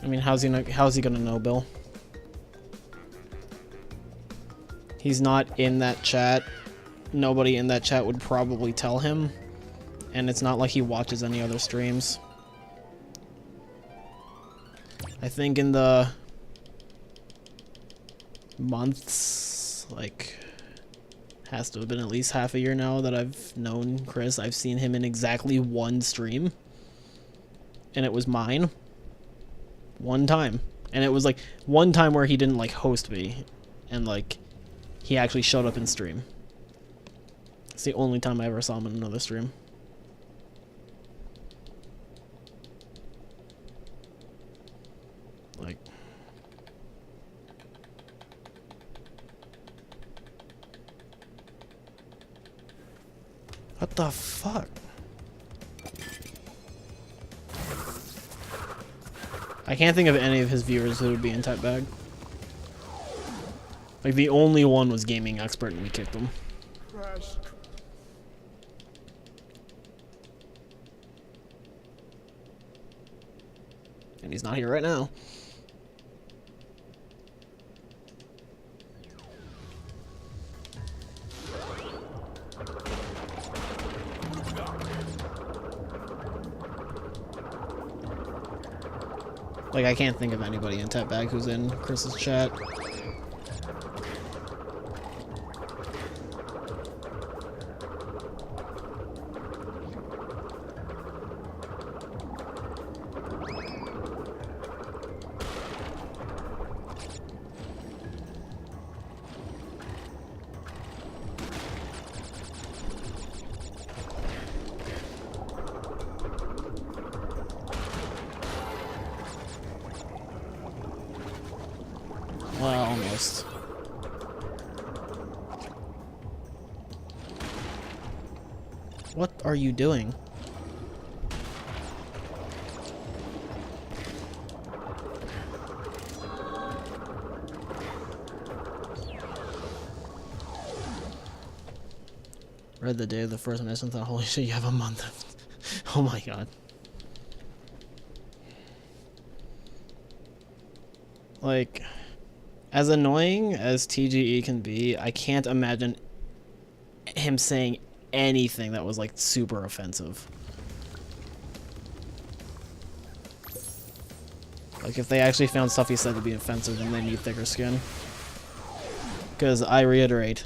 I mean, how's he gonna know, Bill? He's not in that chat. Nobody in that chat would probably tell him. And it's not like he watches any other streams. I think in the months, like, has to have been at least half a year now that I've known Chris. I've seen him in exactly one stream. And it was mine. One time. And it was like one time where he didn't like host me. And like he actually showed up in stream. It's the only time I ever saw him in another stream. Like, what the fuck? I can't think of any of his viewers who would be in type bag. Like, the only one was Gaming Expert and we kicked him. Crash. And he's not here right now. Like, I can't think of anybody in Tap Bag who's in Chris's chat. Well, almost. What are you doing? Read the day of the first mission, thought, holy shit, you have a month left. Oh my god. Like, as annoying as TGE can be, I can't imagine him saying anything that was like super offensive. Like, if they actually found stuff he said to be offensive, then they need thicker skin. Because I reiterate,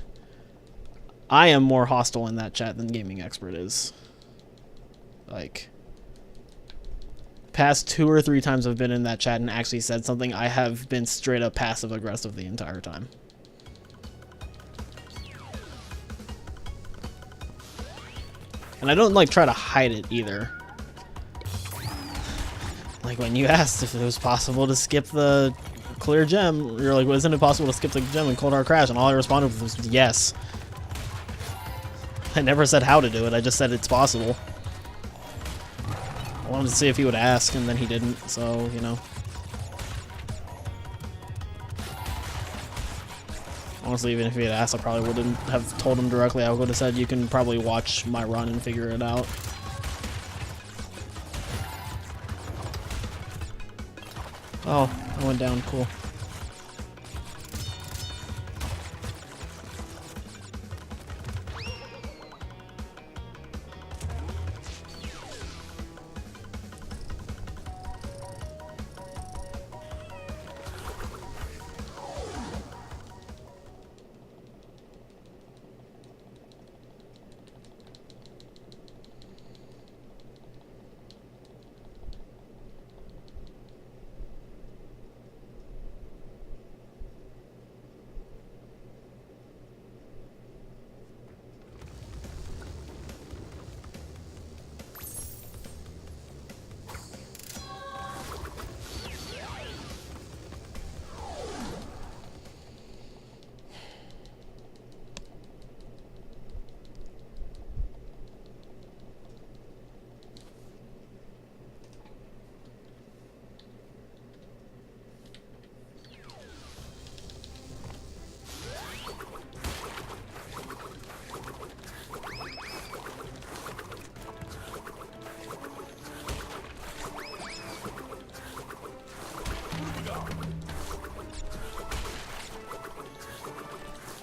I am more hostile in that chat than Gaming Expert is. Like, past 2 or 3 times I've been in that chat and actually said something, I have been straight up passive aggressive the entire time. And I don't like try to hide it either. Like when you asked if it was possible to skip the clear gem, you're like, well, isn't it possible to skip the gem in Cold Hard Crash? And all I responded was yes. I never said how to do it, I just said it's possible. I wanted to see if he would ask, and then he didn't, so, you know. Honestly, even if he had asked, I probably wouldn't have told him directly. I would have said, you can probably watch my run and figure it out. Oh, I went down, cool.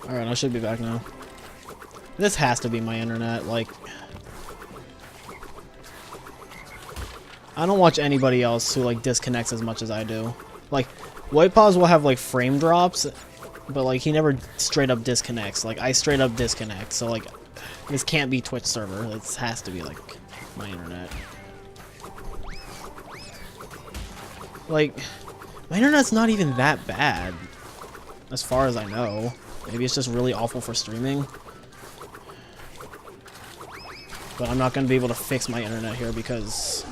Alright, I should be back now. This has to be my internet, like... I don't watch anybody else who, like, disconnects as much as I do. Like, White Paws will have, like, frame drops, but, like, he never straight up disconnects. Like, I straight up disconnect, so, like, this can't be Twitch server. This has to be, like, my internet. Like, my internet's not even that bad, as far as I know. Maybe it's just really awful for streaming. But I'm not going to be able to fix my internet here because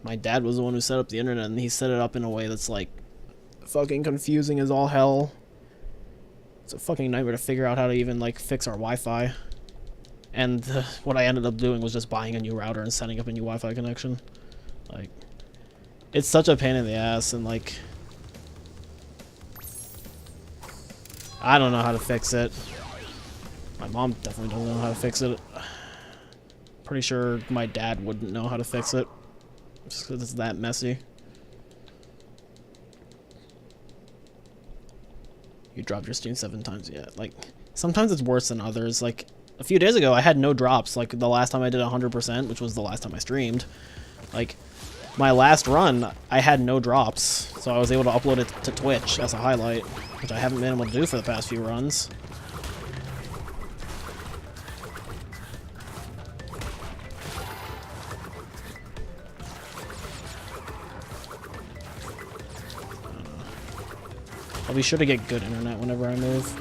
my dad was the one who set up the internet, and he set it up in a way that's, like, fucking confusing as all hell. It's a fucking nightmare to figure out how to even, like, fix our Wi-Fi. And what I ended up doing was just buying a new router and setting up a new Wi-Fi connection. Like, it's such a pain in the ass, and, like, I don't know how to fix it. My mom definitely doesn't know how to fix it. Pretty sure my dad wouldn't know how to fix it. Just because it's that messy. You dropped your stream 7 times yet. Like, sometimes it's worse than others. Like, a few days ago, I had no drops. Like, the last time I did 100%, which was the last time I streamed. Like, my last run, I had no drops. So I was able to upload it to Twitch as a highlight, which I haven't been able to do for the past few runs. I'll be sure to get good internet whenever I move.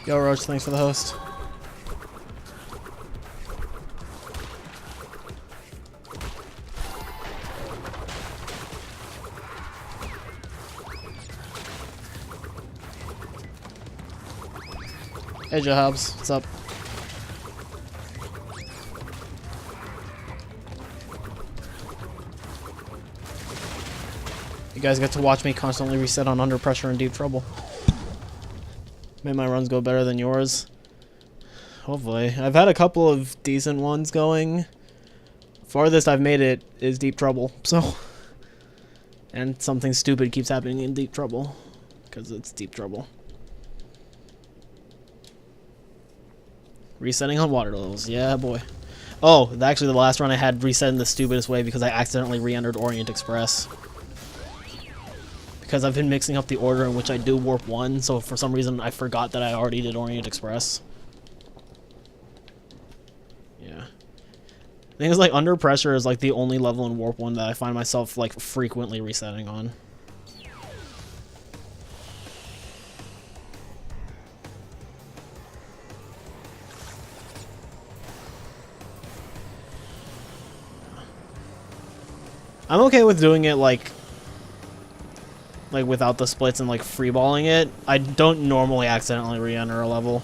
Yo, Roach, thanks for the host. Hey, Jobs, what's up? You guys get to watch me constantly reset on Under Pressure and Deep Trouble. Made my runs go better than yours. Hopefully. I've had a couple of decent ones going. Farthest I've made it is Deep Trouble, so... And something stupid keeps happening in Deep Trouble. Because it's Deep Trouble. Resetting on water levels. Yeah, boy. Oh, actually the last run I had reset in the stupidest way because I accidentally re-entered Orient Express. Because I've been mixing up the order in which I do Warp 1, so for some reason I forgot that I already did Orient Express. Yeah. The thing is, like, Under Pressure is, like, the only level in Warp 1 that I find myself, like, frequently resetting on. I'm okay with doing it, like without the splits and like freeballing it. I don't normally accidentally re-enter a level.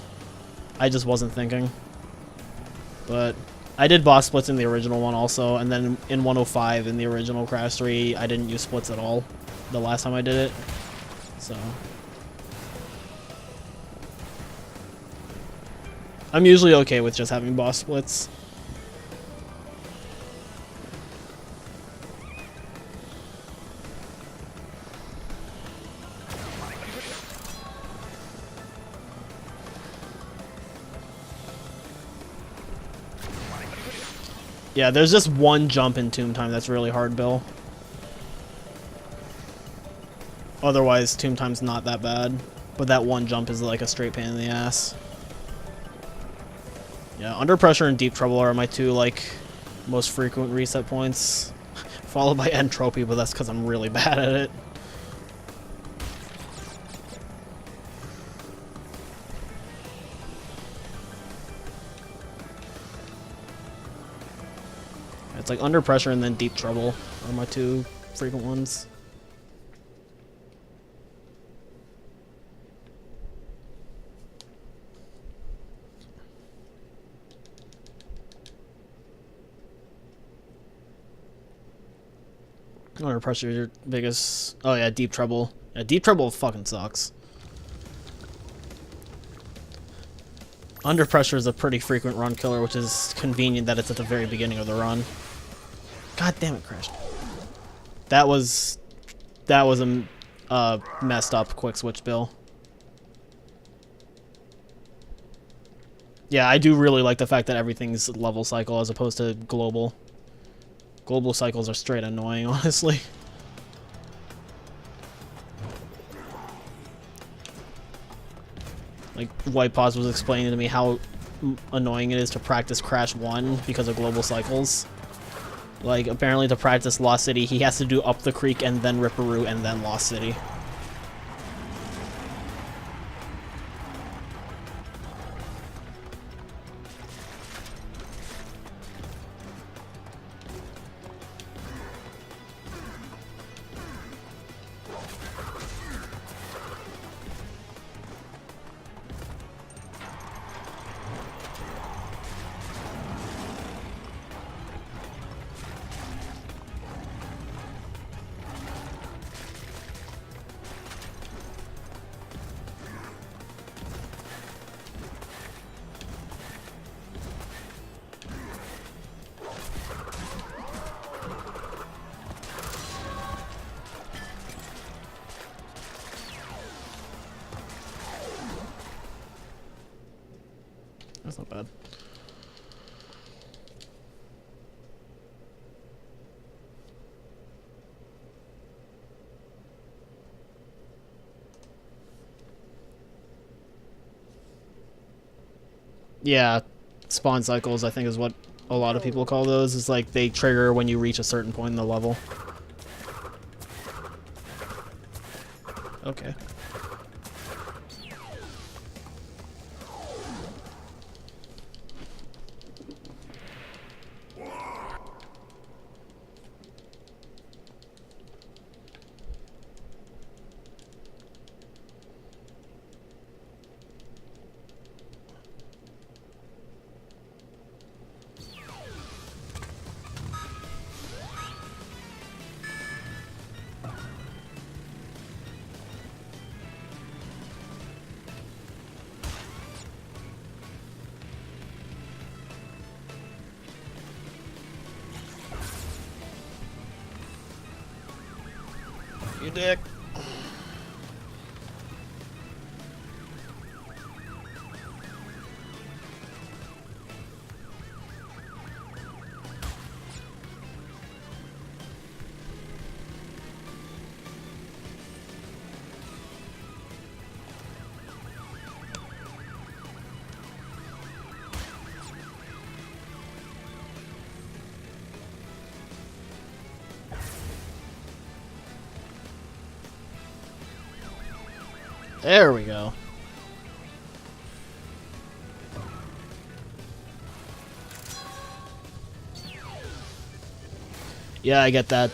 I just wasn't thinking. But I did boss splits in the original one also, and then in 105 in the original Crash 3, I didn't use splits at all the last time I did it. So I'm usually okay with just having boss splits. Yeah, there's just one jump in Tomb Time that's really hard, Bill. Otherwise, Tomb Time's not that bad. But that one jump is like a straight pain in the ass. Yeah, Under Pressure and Deep Trouble are my two, like, most frequent reset points. Followed by Entropy, but that's because I'm really bad at it. It's like Under Pressure and then Deep Trouble are my two frequent ones. Under Pressure is your biggest... Oh yeah, Deep Trouble. Yeah, Deep Trouble fucking sucks. Under Pressure is a pretty frequent run killer, which is convenient that it's at the very beginning of the run. God damn it, crashed. That was a messed up quick switch bill. Yeah, I do really like the fact that everything's level cycle as opposed to global. Global cycles are straight annoying, honestly. Like, White Paws was explaining to me how annoying it is to practice Crash 1 because of global cycles. Like, apparently to practice Lost City, he has to do Up the Creek and then Ripperoo and then Lost City. That's not bad. Yeah, spawn cycles, I think, is what a lot of people call those. It's like they trigger when you reach a certain point in the level. Okay. You dick. There we go. Yeah, I get that.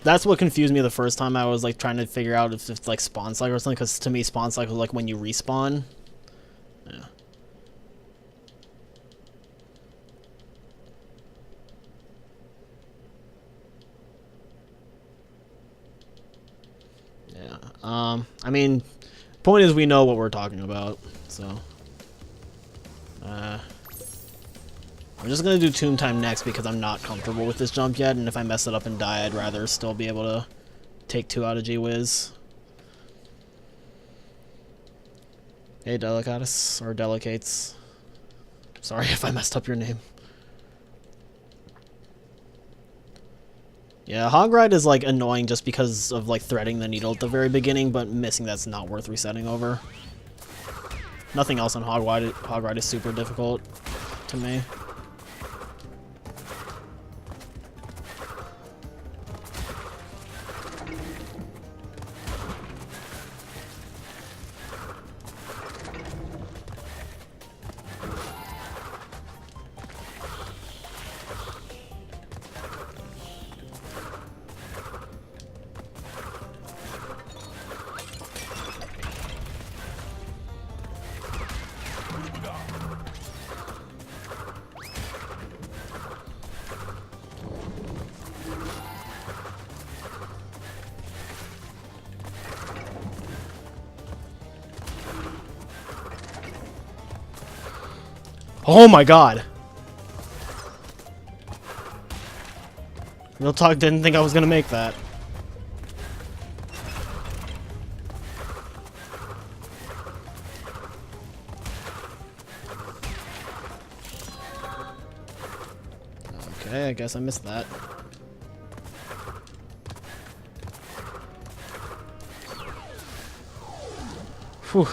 That's what confused me the first time. I was like trying to figure out if it's like spawn cycle or something, because to me spawn cycle is like when you respawn. Yeah. Yeah. I mean, point is we know what we're talking about, so. I'm just gonna do Tomb Time next because I'm not comfortable with this jump yet, and if I mess it up and die, I'd rather still be able to take 2 out of G-Wiz. Hey, Delicatus, or Delicates. Sorry if I messed up your name. Yeah, Hog Ride is like annoying just because of like threading the needle at the very beginning, but missing that's not worth resetting over. Nothing else on Hog Ride is super difficult to me. Oh my god! Real talk, didn't think I was gonna make that. Okay, I guess I missed that. Whew.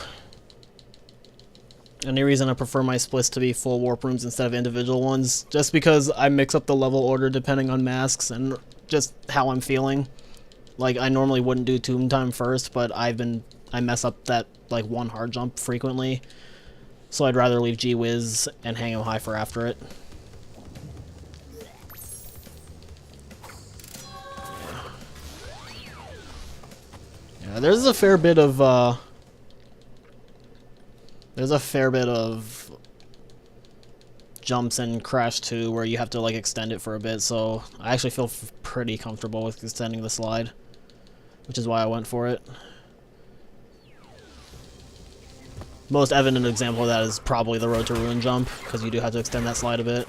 Any reason I prefer my splits to be full warp rooms instead of individual ones? Just because I mix up the level order depending on masks and just how I'm feeling. Like, I normally wouldn't do tomb time first, but I mess up that, like, one hard jump frequently. So I'd rather leave G-Wiz and hang him high for after it. Yeah, there's a fair bit of, jumps in Crash 2 where you have to like extend it for a bit, so I actually feel pretty comfortable with extending the slide, which is why I went for it. Most evident example of that is probably the Road to Ruin jump, because you do have to extend that slide a bit.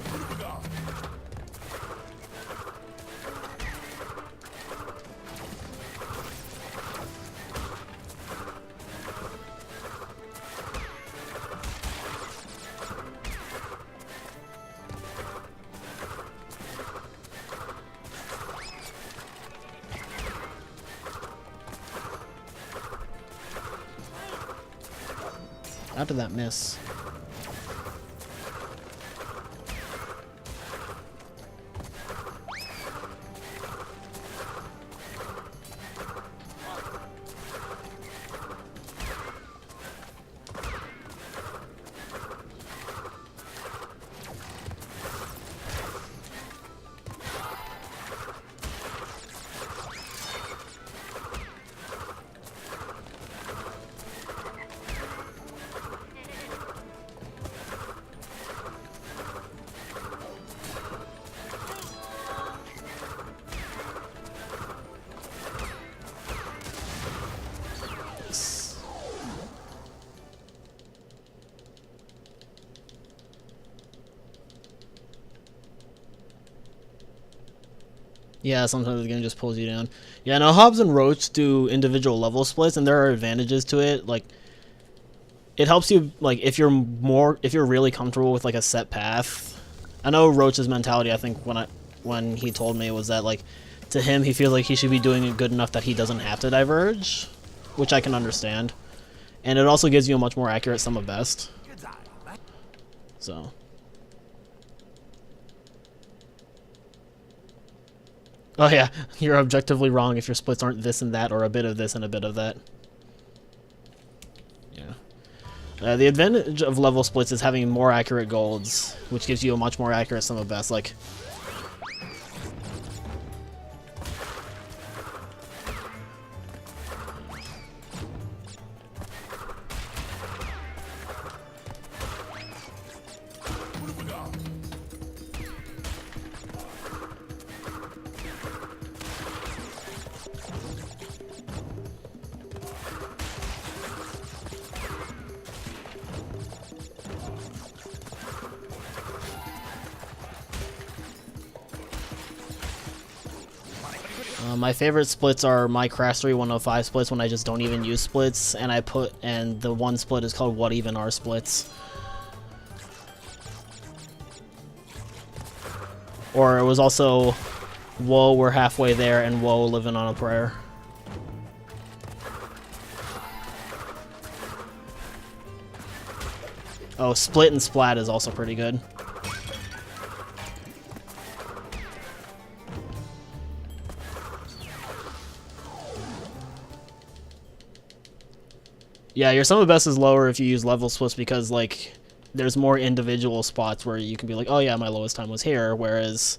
How did that miss? Yeah, sometimes the game just pulls you down. Yeah, now Hobbs and Roach do individual level splits, and there are advantages to it. Like, it helps you, like, if you're really comfortable with like a set path. I know Roach's mentality, I think when he told me, was that like, to him he feels like he should be doing it good enough that he doesn't have to diverge, which I can understand. And it also gives you a much more accurate sum of best. So. Oh yeah, you're objectively wrong if your splits aren't this and that, or a bit of this and a bit of that. Yeah. The advantage of level splits is having more accurate golds, which gives you a much more accurate sum of best. Like, my favorite splits are my Crash 3 105 splits when I just don't even use splits, and the one split is called What Even Are splits. Or it was also Whoa, We're Halfway There, and Whoa, Living on a Prayer. Oh, Split and Splat is also pretty good. Yeah, your sum of best is lower if you use level splits because, like, there's more individual spots where you can be like, oh yeah, my lowest time was here, whereas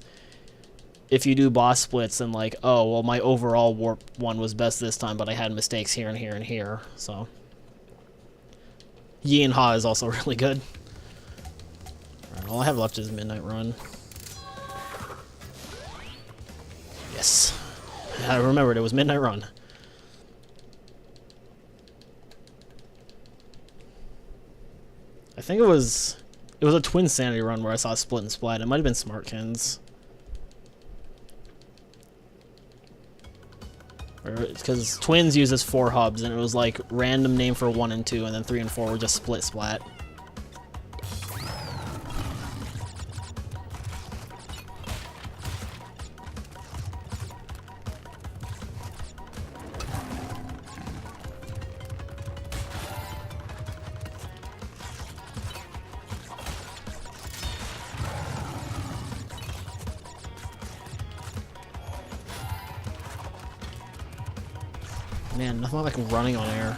if you do boss splits, then like, oh, well, my overall warp one was best this time, but I had mistakes here and here and here, so. Yi and Ha is also really good. Alright, all I have left is Midnight Run. Yes. I remembered it was Midnight Run. I think it was It was a twin sanity run where I saw split and splat. It might have been Smartkins. Because twins uses 4 hubs, and it was like random name for 1 and 2, and then 3 and 4 were just split splat. Man, nothing like running on air.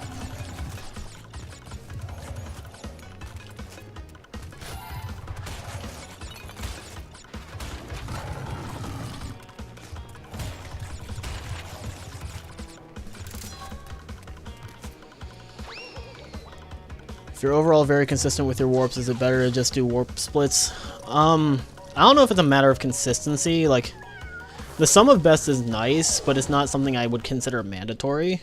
If you're overall very consistent with your warps, is it better to just do warp splits? I don't know if it's a matter of consistency. Like, the sum of best is nice, but it's not something I would consider mandatory.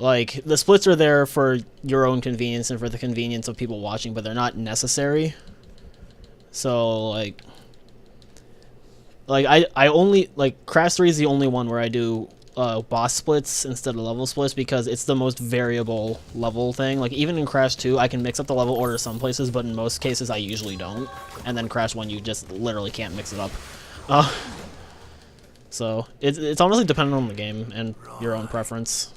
Like, the splits are there for your own convenience and for the convenience of people watching, but they're not necessary. So, like I only, like, Crash 3 is the only one where I do boss splits instead of level splits because it's the most variable level thing. Like, even in Crash 2, I can mix up the level order some places, but in most cases I usually don't. And then Crash 1, you just literally can't mix it up. So, it's honestly dependent on the game and your own preference.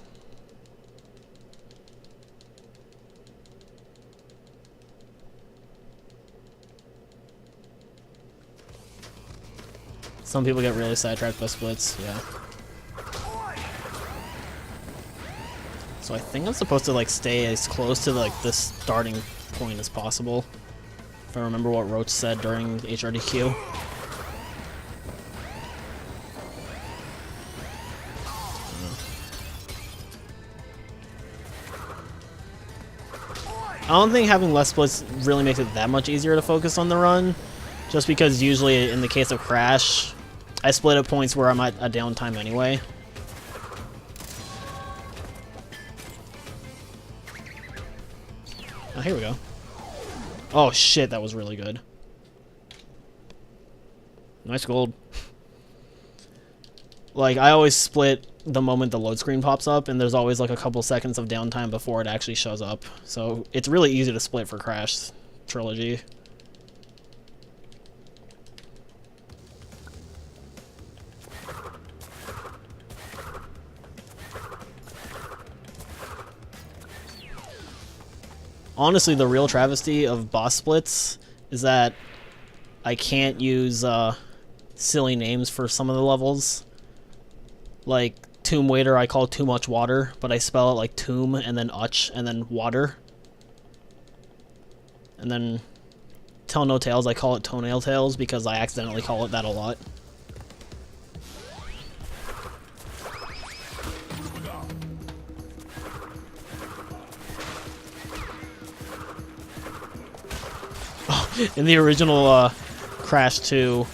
Some people get really sidetracked by splits, yeah. So I think I'm supposed to like stay as close to like this starting point as possible. If I remember what Roach said during HRDQ. I don't think having less splits really makes it that much easier to focus on the run. Just because usually in the case of Crash, I split at points where I'm at a downtime anyway. Oh, here we go. Oh shit, that was really good. Nice gold. Like, I always split the moment the load screen pops up, and there's always like a couple seconds of downtime before it actually shows up. So it's really easy to split for Crash Trilogy. Honestly, the real travesty of boss splits is that I can't use silly names for some of the levels. Like, Tomb Waiter I call too much water, but I spell it like tomb and then utch and then water. And then Tell No Tales I call it Toenail Tails because I accidentally call it that a lot. In the original Crash 2,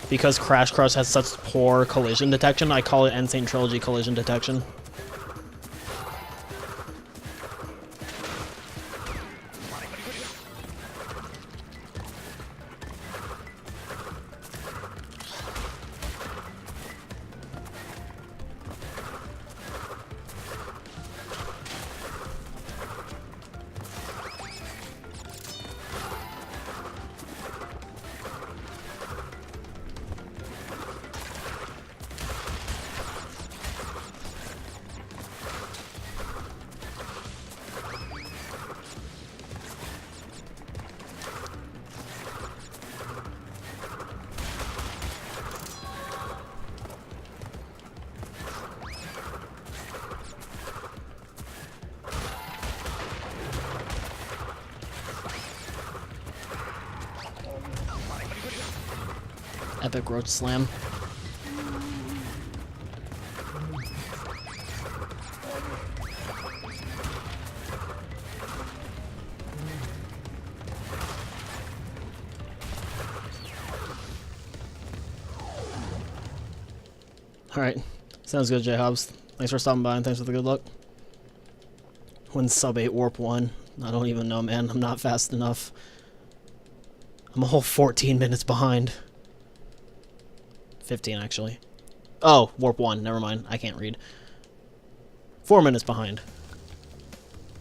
because Crash Crush has such poor collision detection, I call it Sane Trilogy collision detection. Epic Roach Slam. Alright. Sounds good, J-Hobbs. Thanks for stopping by and thanks for the good luck. When sub 8 warp 1. I don't even know, man. I'm not fast enough. I'm a whole 14 minutes behind. 15, actually. Oh, warp 1. Never mind. I can't read. 4 minutes behind.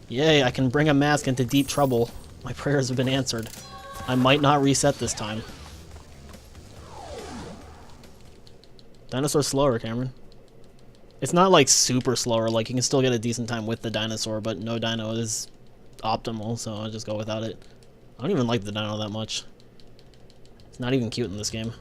Yay, I can bring a mask into deep trouble. My prayers have been answered. I might not reset this time. Dinosaur's slower, Cameron. It's not like super slower, like you can still get a decent time with the dinosaur, but no dino is optimal, so I'll just go without it. I don't even like the dino that much. It's not even cute in this game.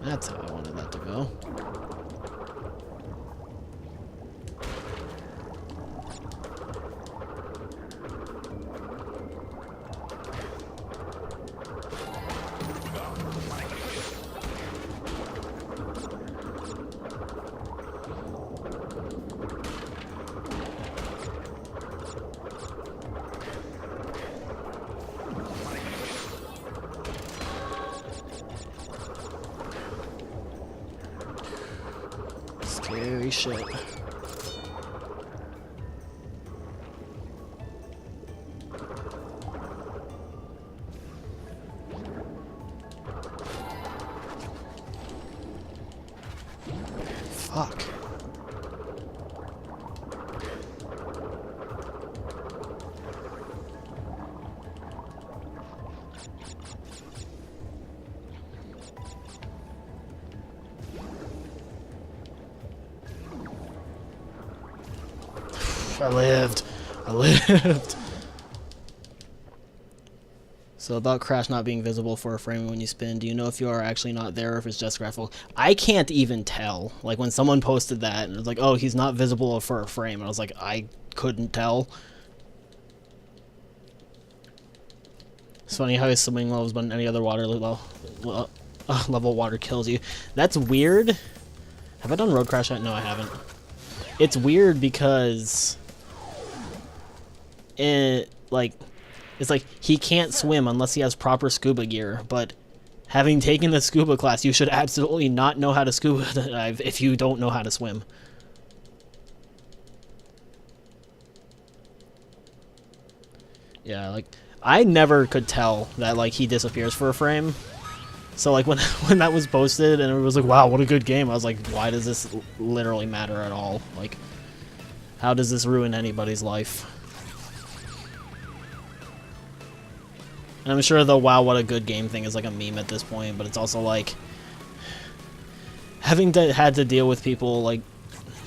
That's how I wanted that to go. Scary shit. Fuck. I lived. I lived. So about Crash not being visible for a frame when you spin, do you know if you are actually not there or if it's just graphical? I can't even tell. Like when someone posted that and it was like, oh, he's not visible for a frame. And I was like, I couldn't tell. It's funny how his swimming levels, but any other water level water kills you. That's weird. Have I done Road Crash yet? No, I haven't. It's weird because it's like he can't swim unless he has proper scuba gear, but having taken the scuba class, you should absolutely not know how to scuba dive if you don't know how to swim. Yeah, like I never could tell that like he disappears for a frame. So like when that was posted and it was like, wow, what a good game, I was like, why does this literally matter at all? Like, how does this ruin anybody's life? And I'm sure the wow, what a good game thing is like a meme at this point, but it's also like having had to deal with people like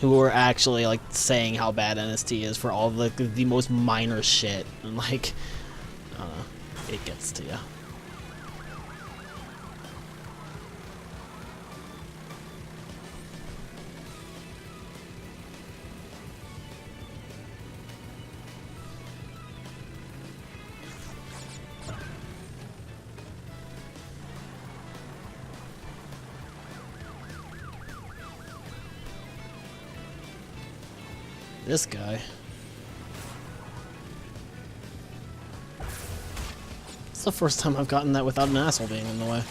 who are actually like saying how bad NST is for all the most minor shit, and like I don't know, it gets to you. This guy. It's the first time I've gotten that without an asshole being in the way.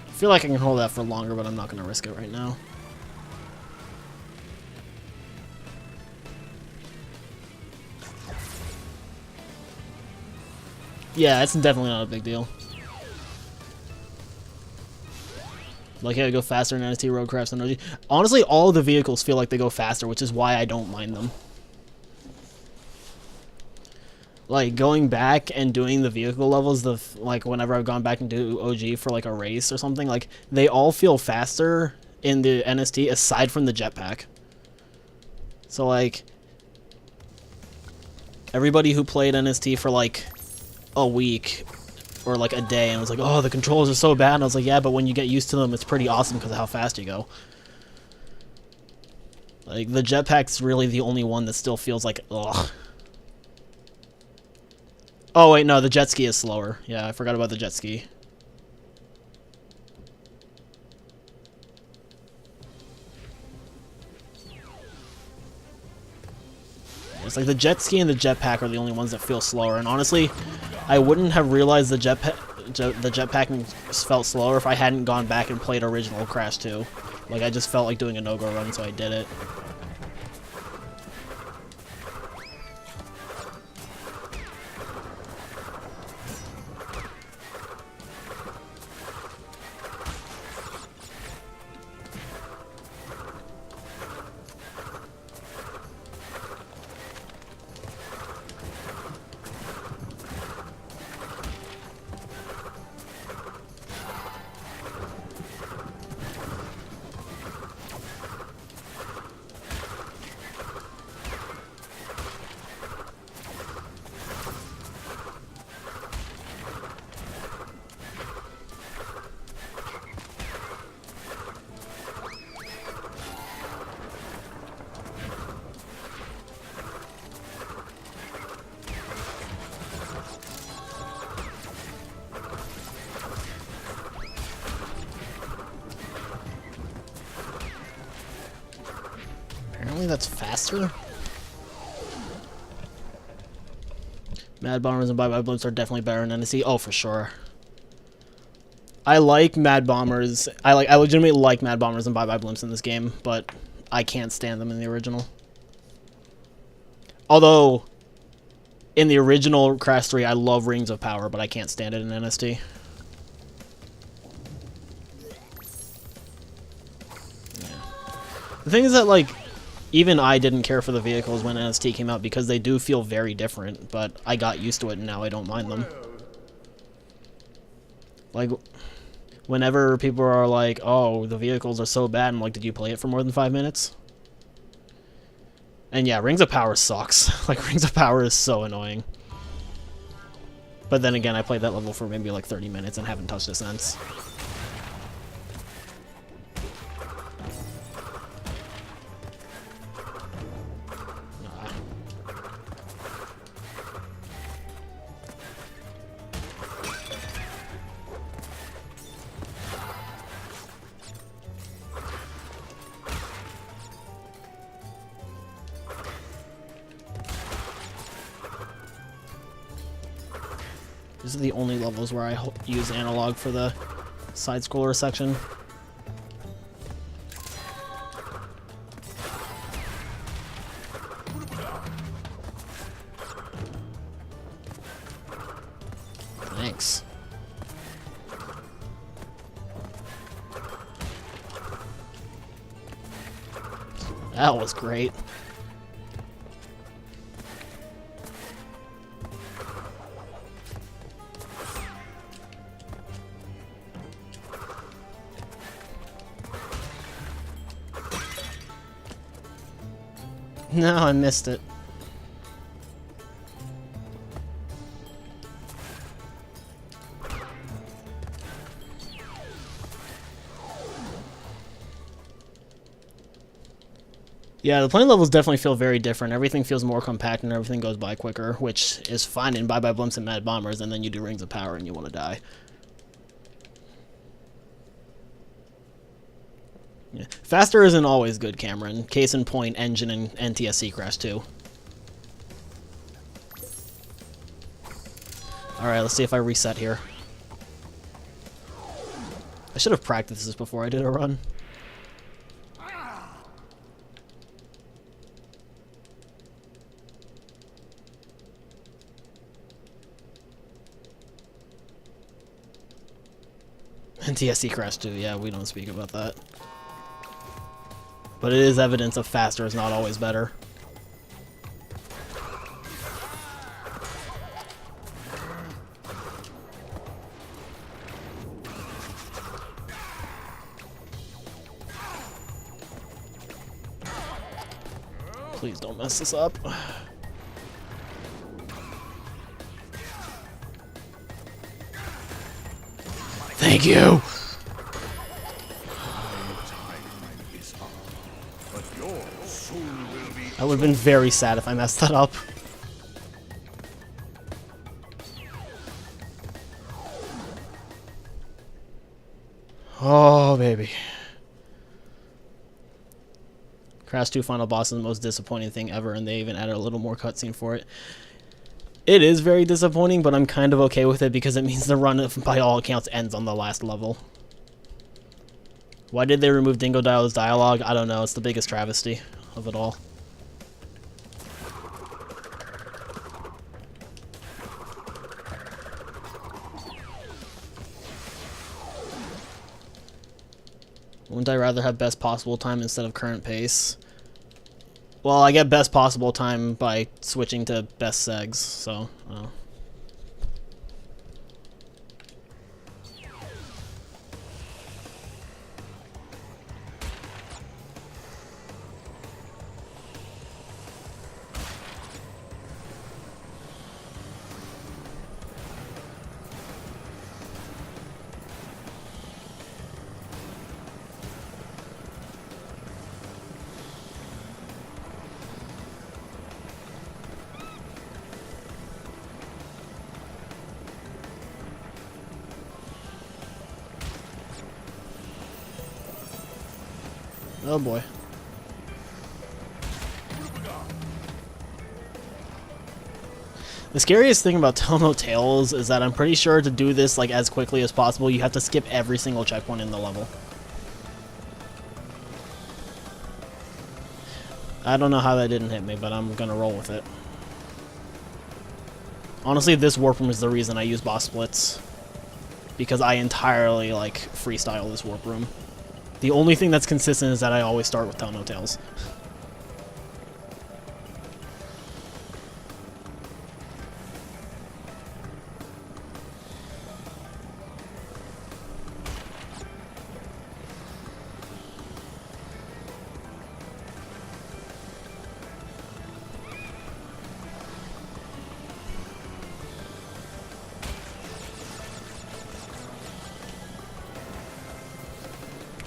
I feel like I can hold that for longer, but I'm not going to risk it right now. Yeah, it's definitely not a big deal. Like, yeah, go faster in NST Roadcraft and OG. Honestly, all the vehicles feel like they go faster, which is why I don't mind them. Like, going back and doing the vehicle levels, like, whenever I've gone back and do OG for, like, a race or something, like, they all feel faster in the NST, aside from the jetpack. So, like, everybody who played NST for, like, a week or, like, a day and was like, oh, the controls are so bad. And I was like, yeah, but when you get used to them, it's pretty awesome because of how fast you go. Like, the jetpack's really the only one that still feels like, ugh. Oh, wait, no, the jet ski is slower. Yeah, I forgot about the jet ski. It's like the jet ski and the jetpack are the only ones that feel slower. And honestly, I wouldn't have realized the jetpack felt slower if I hadn't gone back and played original Crash 2. Like, I just felt like doing a no-go run, so I did it. Apparently that's faster? Mad Bombers and Bye Bye Blimps are definitely better than NSC. Oh, for sure. I like Mad Bombers. I legitimately like Mad Bombers and Bye Bye Blimps in this game, but I can't stand them in the original. Although, in the original Crash 3, I love Rings of Power, but I can't stand it in NST. Yeah. The thing is that, like, even I didn't care for the vehicles when NST came out because they do feel very different, but I got used to it and now I don't mind them. Like, whenever people are like, oh, the vehicles are so bad, I'm like, did you play it for more than 5 minutes? And yeah, Rings of Power sucks. Like, Rings of Power is so annoying. But then again, I played that level for maybe like 30 minutes and haven't touched it since. These are the only levels where I use analog for the side-scroller section. Thanks. That was great. No, I missed it. Yeah, the playing levels definitely feel very different. Everything feels more compact and everything goes by quicker, which is fine in Bye Bye Blimps and Mad Bombers, and then you do Rings of Power and you want to die. Yeah. Faster isn't always good, Cameron. Case in point, Engine and NTSC Crash 2. Alright, let's see if I reset here. I should have practiced this before I did a run. NTSC Crash 2, yeah, we don't speak about that. But it is evidence of faster is not always better. Please don't mess this up. Thank you! I would have been very sad if I messed that up. Oh, baby. Crash 2 Final Boss is the most disappointing thing ever, and they even added a little more cutscene for it. It is very disappointing, but I'm kind of okay with it because it means the run, by all accounts, ends on the last level. Why did they remove Dingo Dial's dialogue? I don't know. It's the biggest travesty of it all. Wouldn't I rather have best possible time instead of current pace? Well, I get best possible time by switching to best segs, so... Oh boy. The scariest thing about Telltale Tales is that I'm pretty sure to do this like as quickly as possible, you have to skip every single checkpoint in the level. I don't know how that didn't hit me, but I'm gonna roll with it. Honestly, this warp room is the reason I use boss splits. Because I entirely, like, freestyle this warp room. The only thing that's consistent is that I always start with Telltale Tales.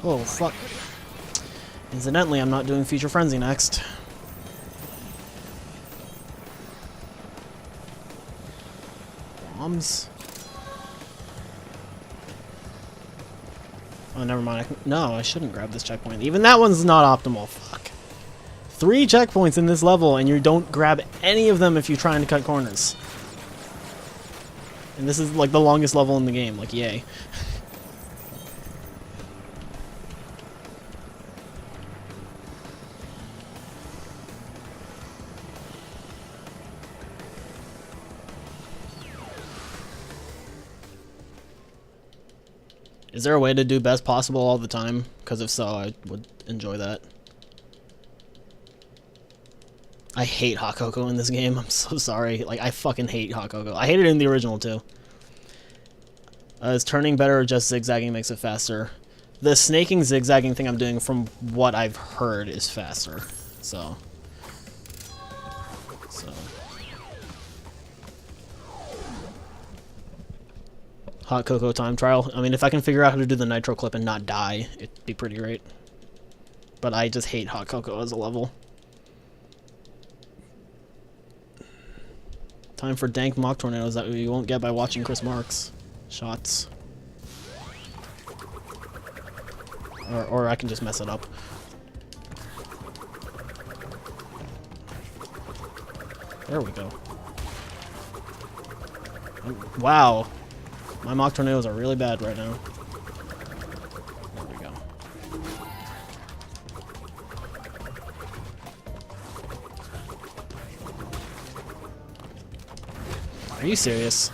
Oh, fuck. Incidentally, I'm not doing Future Frenzy next. Bombs? Oh, never mind. No, I shouldn't grab this checkpoint. Even that one's not optimal. Fuck. 3 checkpoints in this level, and you don't grab any of them if you're trying to cut corners. And this is, like, the longest level in the game. Like, yay. Is there a way to do best possible all the time? Because if so, I would enjoy that. I hate Hot Cocoa in this game. I'm so sorry. Like, I fucking hate Hot Cocoa. I hated it in the original, too. Is turning better or just zigzagging makes it faster? The snaking zigzagging thing I'm doing, from what I've heard, is faster. So... Hot Cocoa time trial. I mean, if I can figure out how to do the nitro clip and not die, it'd be pretty great. But I just hate Hot Cocoa as a level. Time for dank mock tornadoes that we won't get by watching Chris Marks shots. Or I can just mess it up. There we go. Oh, wow. My mock tornadoes are really bad right now. There we go. Are you serious?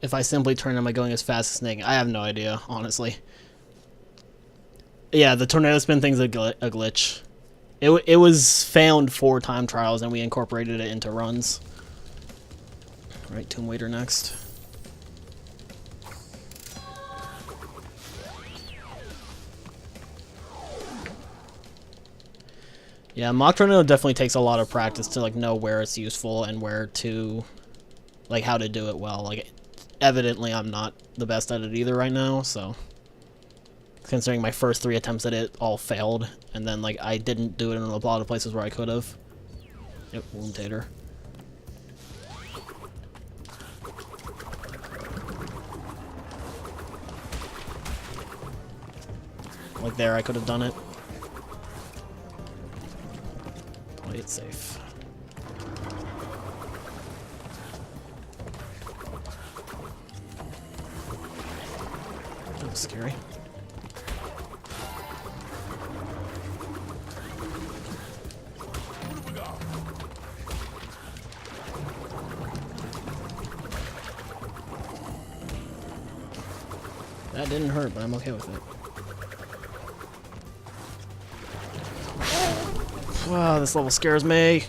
if I simply turn, am I going as fast as Snake? I have no idea, honestly. Yeah, the tornado spin thing's a glitch. It was found for time trials, and we incorporated it into runs. Alright, Tomb Waiter next. Yeah, Mock Tornado definitely takes a lot of practice to like know where it's useful and where to, like, how to do it well. Like, evidently I'm not the best at it either right now, so considering my first 3 attempts at it all failed, and then like I didn't do it in a lot of places where I could have. Yep, Wound Tater. Like there, I could have done it. Play it safe. That was scary. That didn't hurt, but I'm okay with it. Wow, this level scares me.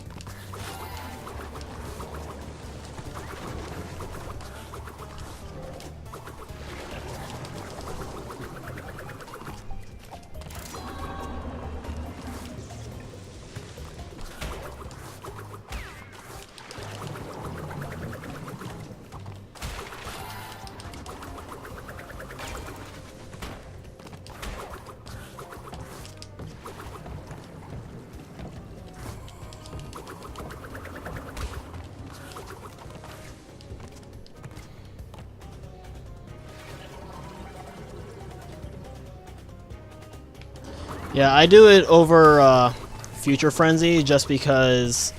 Yeah, I do it over Future Frenzy just because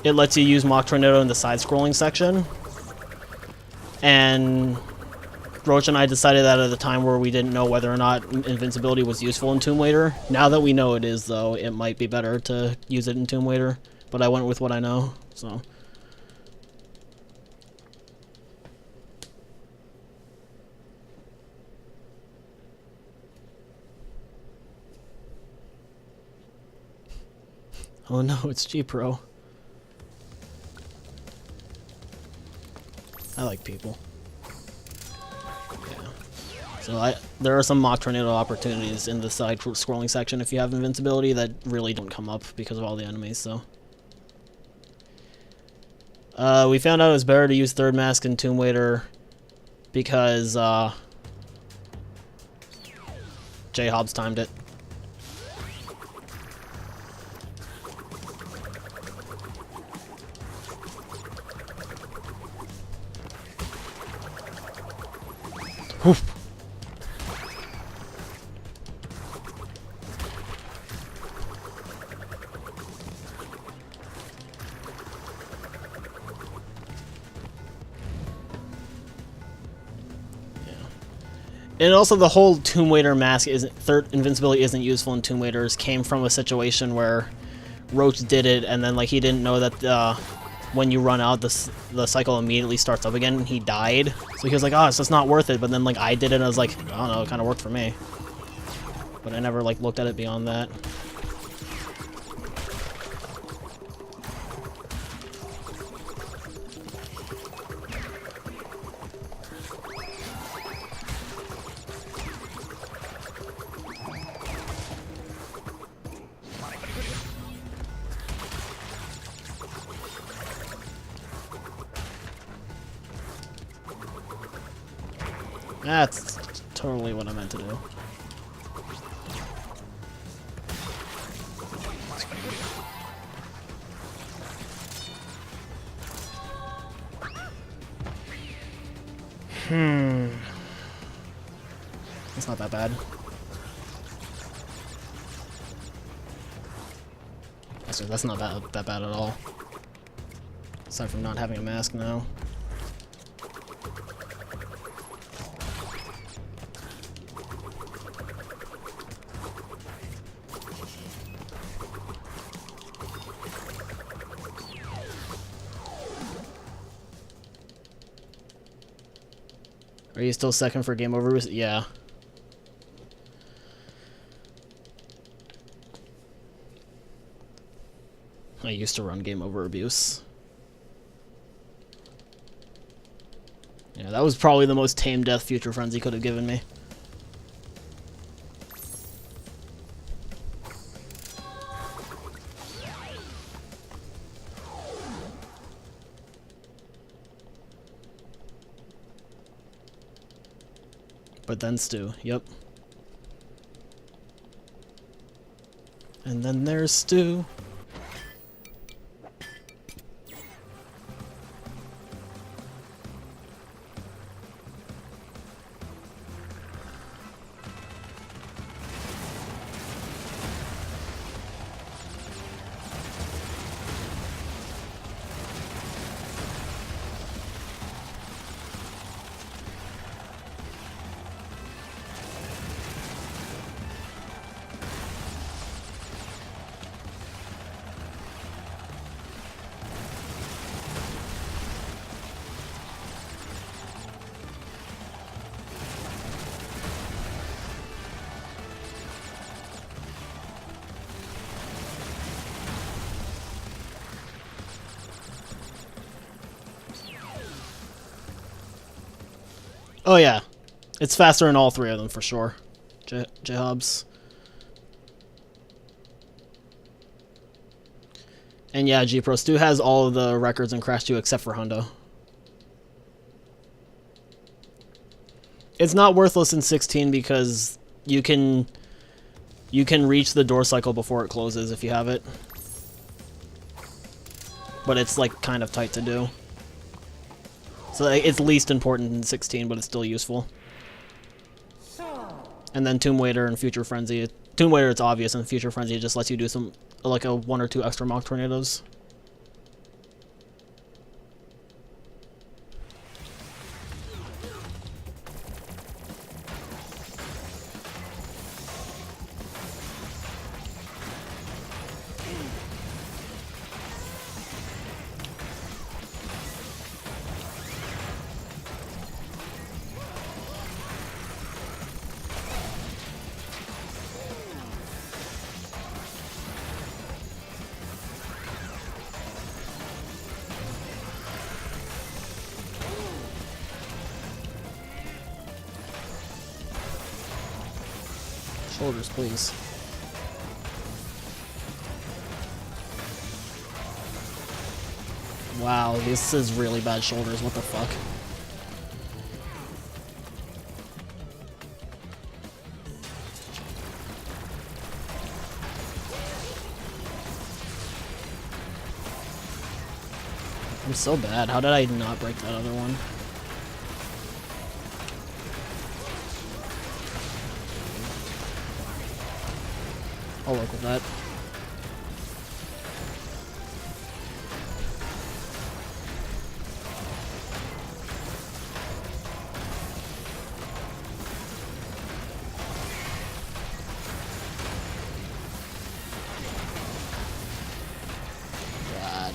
it lets you use Mock Tornado in the side-scrolling section. And Roach and I decided that at the time where we didn't know whether or not invincibility was useful in Tomb Waiter. Now that we know it is, though, it might be better to use it in Tomb Waiter. But I went with what I know, so... Oh no, it's G-Pro. I like people. Yeah. So there are some Mock Tornado opportunities in the side scrolling section if you have invincibility that really don't come up because of all the enemies, so. We found out it was better to use Third Mask in Tomb Waiter because J-Hobbs timed it. Oof. And also the whole Tomb Waiter mask isn't, third invincibility isn't useful in Tomb Waiters came from a situation where Roach did it and then like he didn't know that when you run out the cycle immediately starts up again and he died. So he was like, oh, so it's not worth it. But then like I did it and I was like, I don't know, it kind of worked for me. But I never like looked at it beyond that. That's totally what I meant to do. It's not that bad. Actually, that's not that bad at all. Aside from not having a mask now. Are you still second for game over? Yeah. I used to run game over abuse. Yeah, that was probably the most tame death Future Frenzy could have given me. But then Stu, yep. And then there's Stu. Oh yeah, it's faster in all three of them for sure. J-Hobs. And yeah, G-Pro Stu has all of the records in Crash 2 except for Hundo. It's not worthless in 16 because you can reach the door cycle before it closes if you have it. But it's like kind of tight to do. So it's least important in 16, but it's still useful. And then Tomb Waiter and Future Frenzy. Tomb Waiter, it's obvious, and Future Frenzy just lets you do some, like a 1 or 2 extra mock tornadoes. Shoulders, please. Wow, this is really bad shoulders. What the fuck? I'm so bad. How did I not break that other one? I'll work with that. God.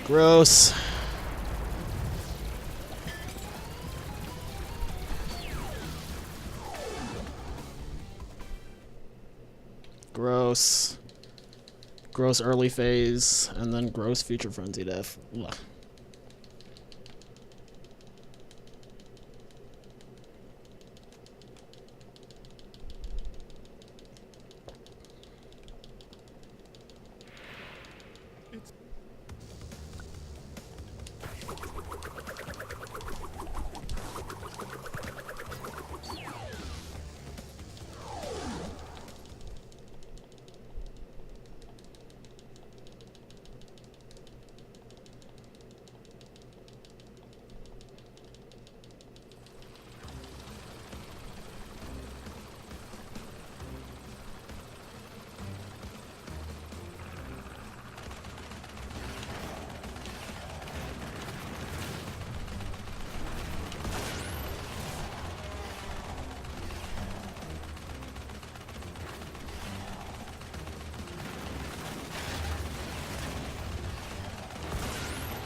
Gross. Gross. Gross early phase, and then gross Future Frenzy death. Ugh.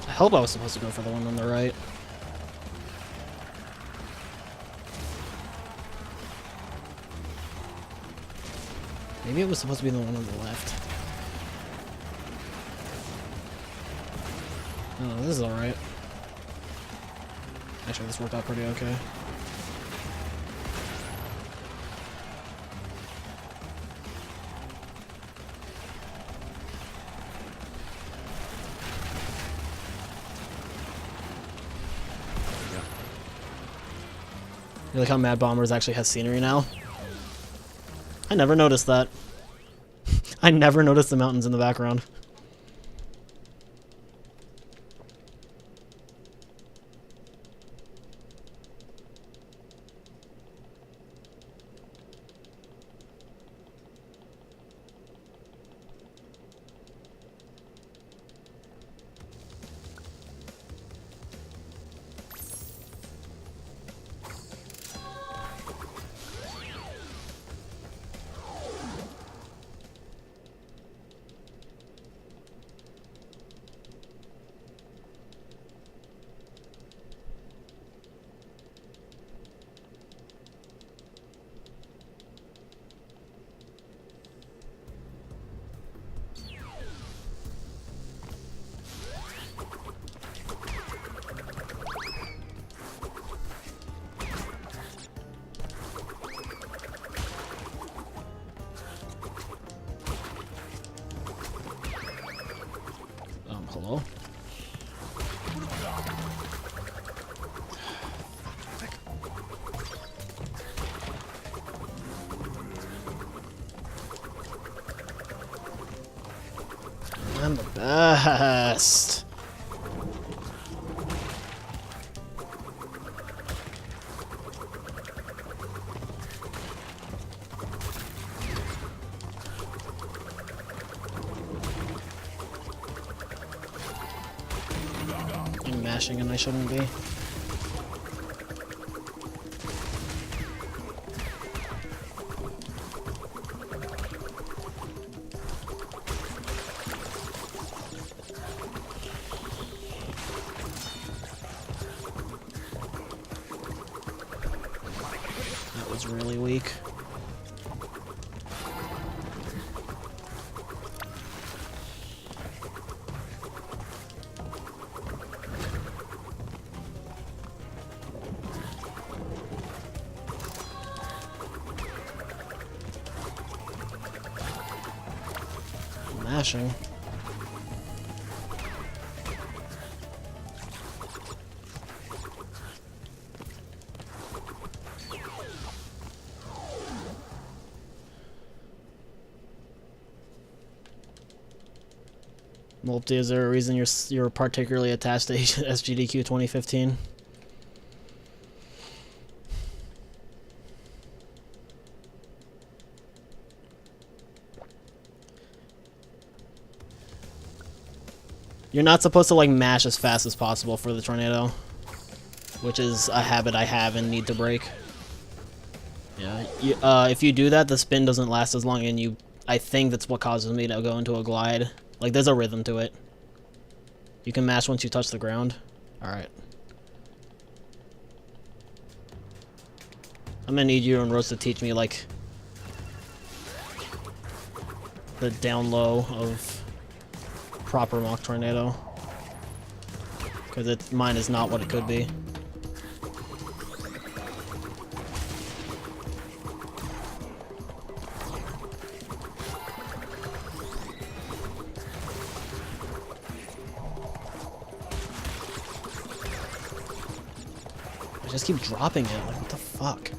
I hope I was supposed to go for the one on the right. Maybe it was supposed to be the one on the left. Oh, this is alright. Actually, this worked out pretty okay. You like how Mad Bombers actually has scenery now? I never noticed that. I never noticed the mountains in the background. Hello? I'm the best. I'm mashing and I shouldn't be. That was really weak. Mashing. Multi, is there a reason you're particularly attached to SGDQ 2015? You're not supposed to like mash as fast as possible for the tornado, which is a habit I have and need to break. Yeah, if you do that, the spin doesn't last as long, and I think that's what causes me to go into a glide. Like, there's a rhythm to it. You can mash once you touch the ground. Alright. I'm gonna need you and Rose to teach me, like, the down low of proper mock tornado. Because mine is not what it could be. I just keep dropping it, like what the fuck?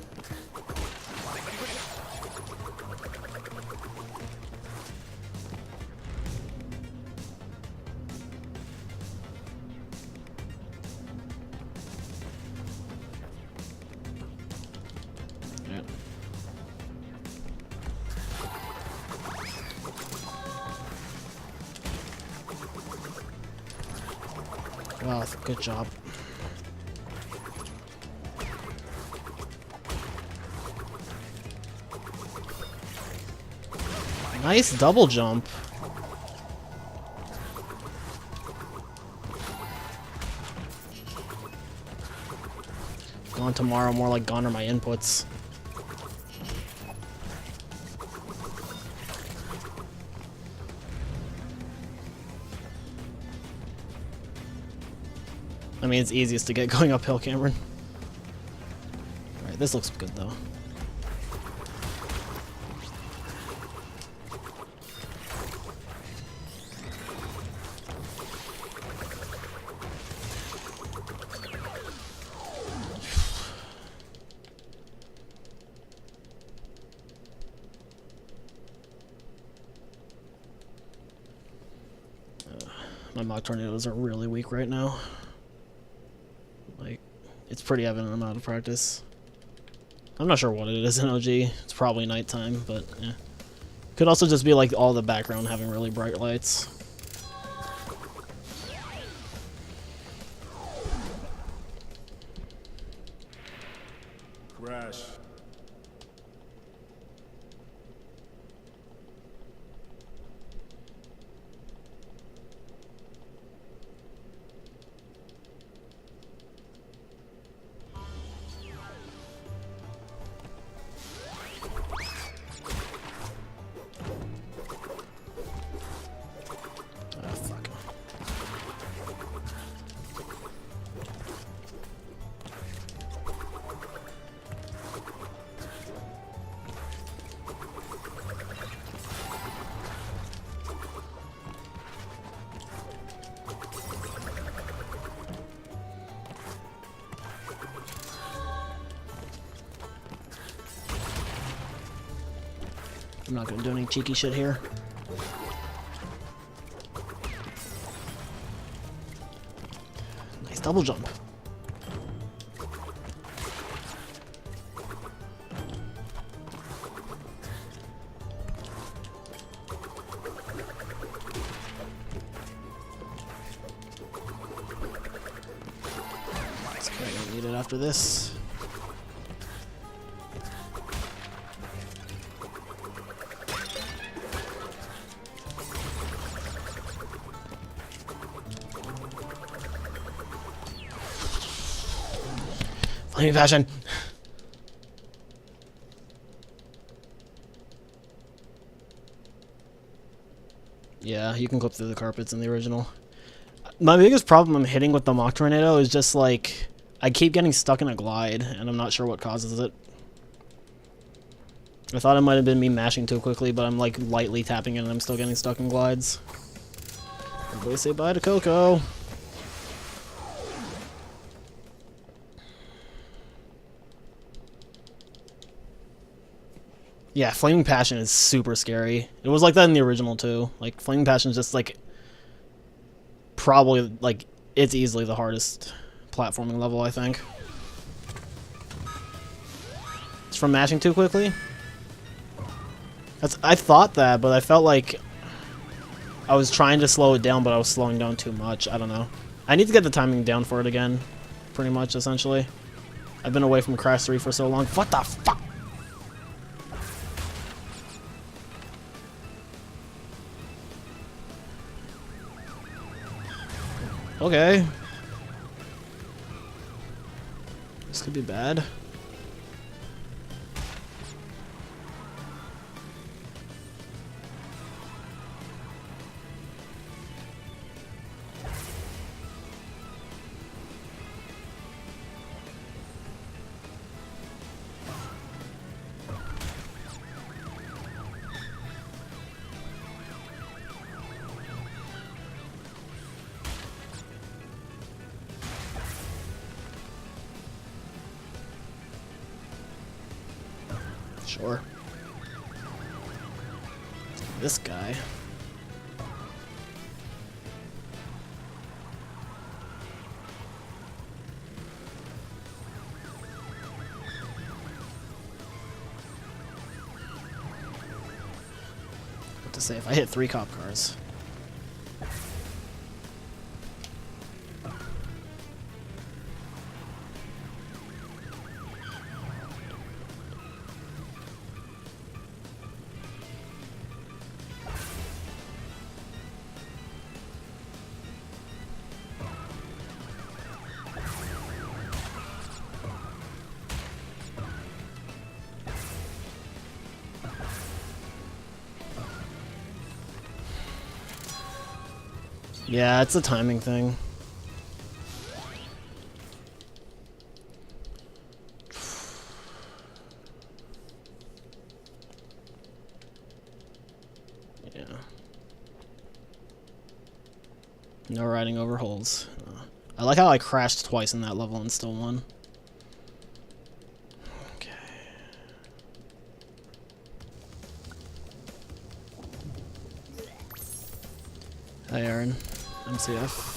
Wow, good job. Nice double jump. Gone tomorrow, more like gone are my inputs. I mean, it's easiest to get going uphill, Cameron. Alright, this looks good, though. My mock tornadoes are really weak right now. Like, it's pretty evident I'm out of practice. I'm not sure what it is in OG. It's probably nighttime, but yeah. Could also just be like all the background having really bright lights. Crash. I'm not gonna do any cheeky shit here. Nice double jump. It's kind of needed after this. Flaming passion. Yeah, you can clip through the carpets in the original. My biggest problem I'm hitting with the mock tornado is just like I keep getting stuck in a glide, and I'm not sure what causes it. I thought it might have been me mashing too quickly, but I'm like lightly tapping it and I'm still getting stuck in glides. Everybody say bye to Coco. Yeah, Flaming Passion is super scary. It was like that in the original too. Like Flaming Passion is just like probably like it's easily the hardest platforming level, I think. It's from mashing too quickly? I thought that, but I felt like I was trying to slow it down, but I was slowing down too much. I don't know. I need to get the timing down for it again, pretty much, essentially. I've been away from Crash 3 for so long. What the fuck? Okay. This could be bad. Sure. This guy. What to say if I hit 3 cop cars? Yeah, it's a timing thing. No riding over holes. I like how I crashed twice in that level and still won. Okay. Hi, Aaron. MCF.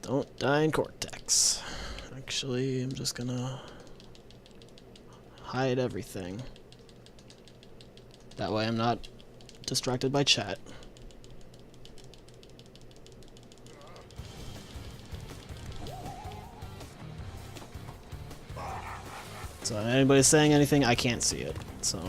Don't die in Cortex. Actually, I'm just gonna hide everything. That way I'm not distracted by chat. So anybody's saying anything, I can't see it. So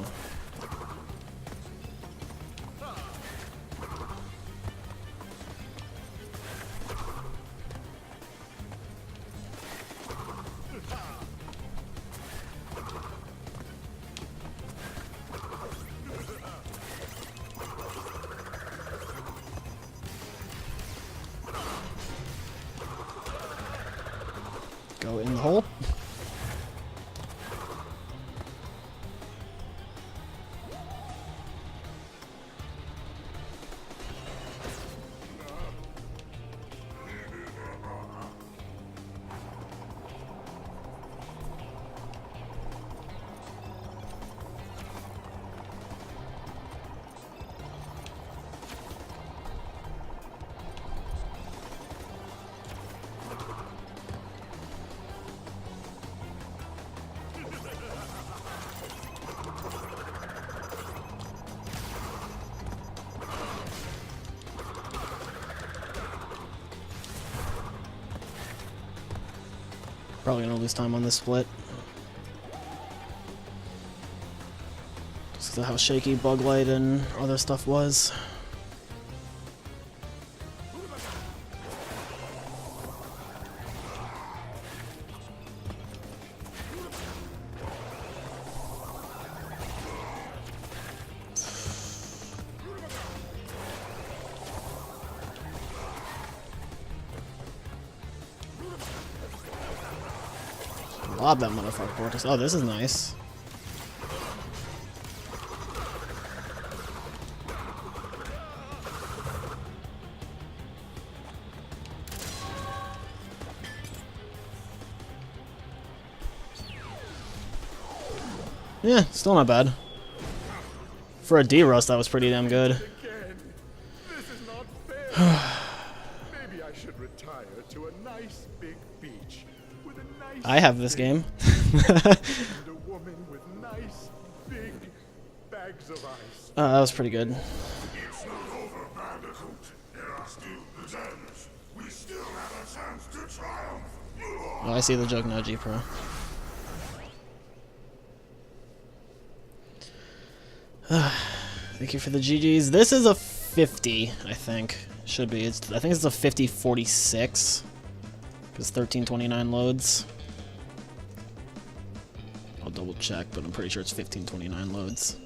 go in the hole. Probably gonna lose time on this split. Just 'cause of how shaky bug light and other stuff was. Lob that motherfucker. Oh, this is nice. Yeah, still not bad. For a derust, that was pretty damn good. This is not fair. Maybe I should retire to a nice big beach with a nice I have this game. and a woman with nice big bags of ice. That was pretty good. It's not over, Bandicoot. There are still the gems. We still have a chance to triumph. Oh, I see the joke now, G Pro. Thank you for the GGs. This is a 50, I think. Should be. I think it's a 50-46. Because 1329 loads. I'll double check, but I'm pretty sure it's 1529 loads.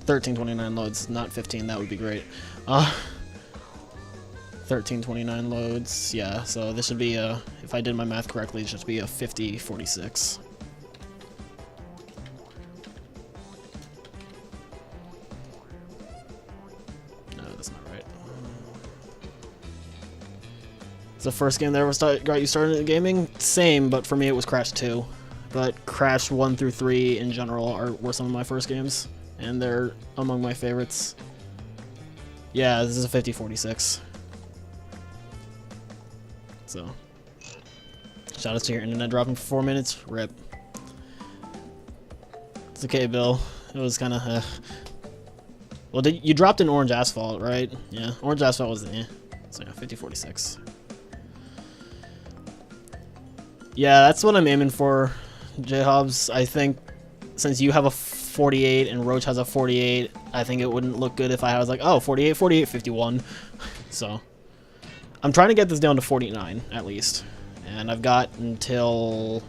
1329 loads, not 15. That would be great. 1329 loads. Yeah, so this should be a, if I did my math correctly, it should be a 50-46. No, that's not right. It's the first game that ever got you started in gaming? Same, but for me it was Crash 2. But Crash 1 through 3 in general were some of my first games. And they're among my favorites. Yeah, this is a 50-46. So, shout out to your internet dropping for 4 minutes. RIP. It's okay, Bill. It was kind of, well, you dropped in Orange Asphalt, right? Yeah, Orange Asphalt was the, so yeah, 50-46. Yeah, that's what I'm aiming for, J-Hobbs. I think since you have a 48 and Roach has a 48, I think it wouldn't look good if I was like, oh, 48, 48, 51. So, I'm trying to get this down to 49, at least. And I've got until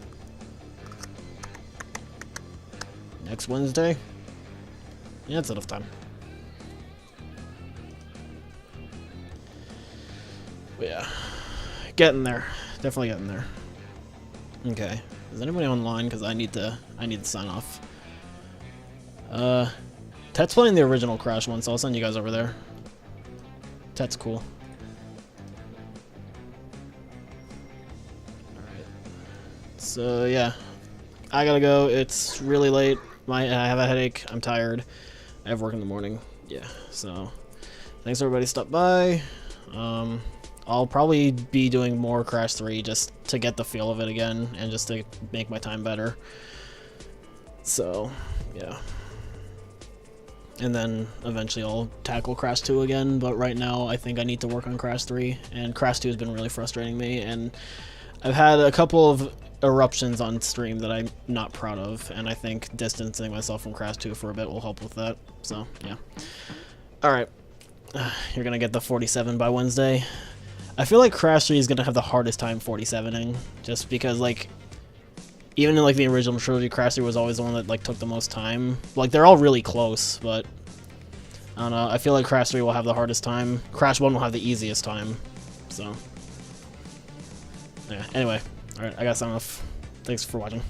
next Wednesday. Yeah, it's enough time. But yeah, getting there. Definitely getting there. Okay. Is anybody online? Because I need to sign off. Tet's playing the original Crash one, so I'll send you guys over there. Tet's cool. Alright. So yeah. I gotta go. It's really late. I have a headache. I'm tired. I have work in the morning. Yeah, so thanks everybody stopped by. I'll probably be doing more Crash 3 just to get the feel of it again and just to make my time better. So, yeah. And then eventually I'll tackle Crash 2 again, but right now I think I need to work on Crash 3, and Crash 2 has been really frustrating me, and I've had a couple of eruptions on stream that I'm not proud of, and I think distancing myself from Crash 2 for a bit will help with that. So, yeah. Alright. You're gonna get the 47 by Wednesday. I feel like Crash 3 is gonna have the hardest time 47ing, just because, like, even in, like, the original trilogy, Crash 3 was always the one that, like, took the most time. Like, they're all really close, but I don't know. I feel like Crash 3 will have the hardest time. Crash 1 will have the easiest time, so. Yeah, anyway. Alright, I gotta sign off. Thanks for watching.